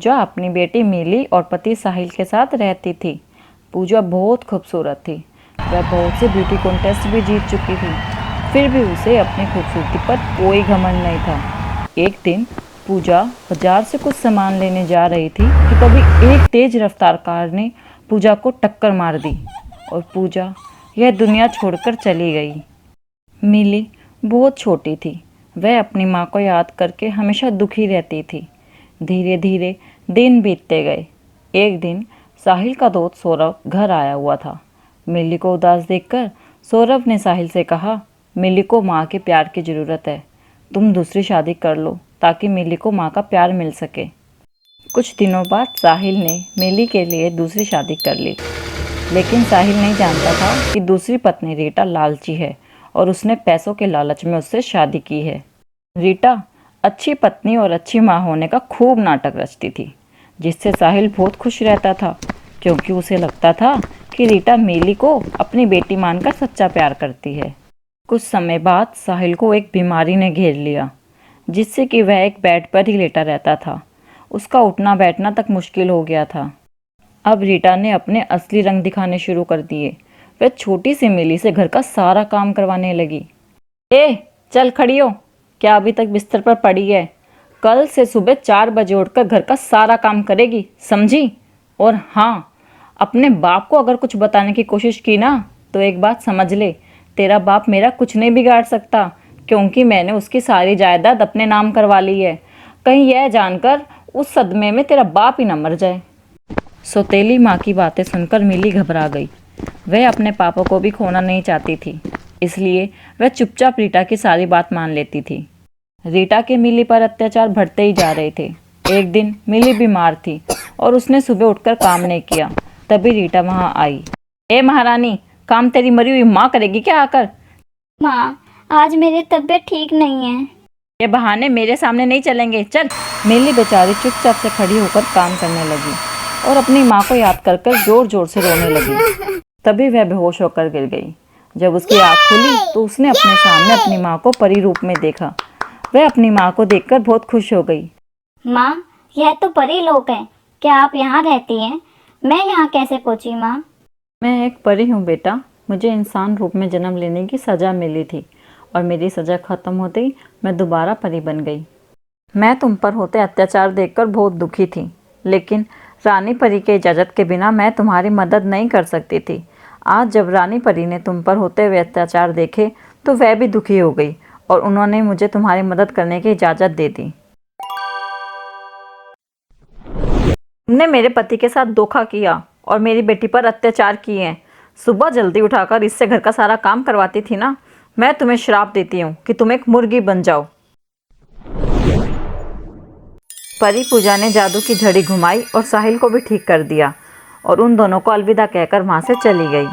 पूजा अपनी बेटी मिली और पति साहिल के साथ रहती थी। पूजा बहुत खूबसूरत थी। वह बहुत से ब्यूटी कॉन्टेस्ट भी जीत चुकी थी, फिर भी उसे अपनी खूबसूरती पर कोई घमंड नहीं था। एक दिन पूजा बाजार से कुछ सामान लेने जा रही थी कि तभी एक तेज रफ्तार कार ने पूजा को टक्कर मार दी और पूजा यह दुनिया छोड़कर चली गई। मिली बहुत छोटी थी। वह अपनी माँ को याद करके हमेशा दुखी रहती थी। धीरे धीरे दिन बीतते गए। एक दिन साहिल का दोस्त सौरभ घर आया हुआ था। मिली को उदास देखकर सौरभ ने साहिल से कहा, मिली को माँ के प्यार की ज़रूरत है। तुम दूसरी शादी कर लो ताकि मिली को माँ का प्यार मिल सके। कुछ दिनों बाद साहिल ने मिली के लिए दूसरी शादी कर ली, लेकिन साहिल नहीं जानता था कि दूसरी पत्नी रीटा लालची है और उसने पैसों के लालच में उससे शादी की है। रीटा अच्छी पत्नी और अच्छी माँ होने का खूब नाटक रचती थी, जिससे साहिल बहुत खुश रहता था, क्योंकि उसे लगता था कि रीटा मिली को अपनी बेटी मानकर सच्चा प्यार करती है। कुछ समय बाद साहिल को एक बीमारी ने घेर लिया, जिससे कि वह एक बेड पर ही लेटा रहता था। उसका उठना बैठना तक मुश्किल हो गया था। अब रीटा ने अपने असली रंग दिखाने शुरू कर दिए। वह छोटी सी मिली से घर का सारा काम करवाने लगी। चल खड़ी हो, क्या अभी तक बिस्तर पर पड़ी है? कल से सुबह 4 बजे उठकर घर का सारा काम करेगी, समझी? और हाँ, अपने बाप को अगर कुछ बताने की कोशिश की ना, तो एक बात समझ ले, तेरा बाप मेरा कुछ नहीं बिगाड़ सकता, क्योंकि मैंने उसकी सारी जायदाद अपने नाम करवा ली है। कहीं यह जानकर उस सदमे में तेरा बाप ही न मर जाए। सौतेली माँ की बातें सुनकर मिली घबरा गई। वह अपने पापा को भी खोना नहीं चाहती थी, इसलिए वह चुपचाप रीटा की सारी बात मान लेती थी। रीटा के मिली पर अत्याचार बढ़ते ही जा रहे थे। एक दिन मिली बीमार थी और उसने सुबह उठकर काम नहीं किया। तभी रीटा वहां आई। महारानी, काम तेरी मरी हुई माँ करेगी क्या आकर? माँ, आज मेरी तबीयत ठीक नहीं है। ये बहाने मेरे सामने नहीं चलेंगे, चल। मिली बेचारी चुपचाप से खड़ी होकर काम करने लगी और अपनी माँ को याद कर कर जोर जोर से रोने लगी। तभी वह बेहोश होकर गिर गई। जब उसकी आँख खुली तो उसने अपने सामने अपनी माँ को परी रूप में देखा। वह अपनी माँ को देखकर बहुत खुश हो गई। माँ, यह तो परी लोक है, क्या आप यहाँ रहती हैं? मैं यहाँ कैसे पहुँची माँ? मैं एक परी हूँ बेटा। मुझे इंसान रूप में जन्म लेने की सज़ा मिली थी और मेरी सज़ा ख़त्म होते ही मैं दोबारा परी बन गई। मैं तुम पर होते अत्याचार देखकर बहुत दुखी थी, लेकिन रानी परी के इजाज़त के बिना मैं तुम्हारी मदद नहीं कर सकती थी। आज जब रानी परी ने तुम पर होते हुए अत्याचार देखे तो वह भी दुखी हो गई और उन्होंने मुझे तुम्हारी मदद करने की इजाज़त दे दी। तुमने मेरे पति के साथ धोखा किया और मेरी बेटी पर अत्याचार किए हैं। सुबह जल्दी उठाकर इससे घर का सारा काम करवाती थी ना। मैं तुम्हें श्राप देती हूँ कि तुम एक मुर्गी बन जाओ। परी पूजा ने जादू की झड़ी घुमाई और साहिल को भी ठीक कर दिया और उन दोनों को अलविदा कहकर वहाँ से चली गई।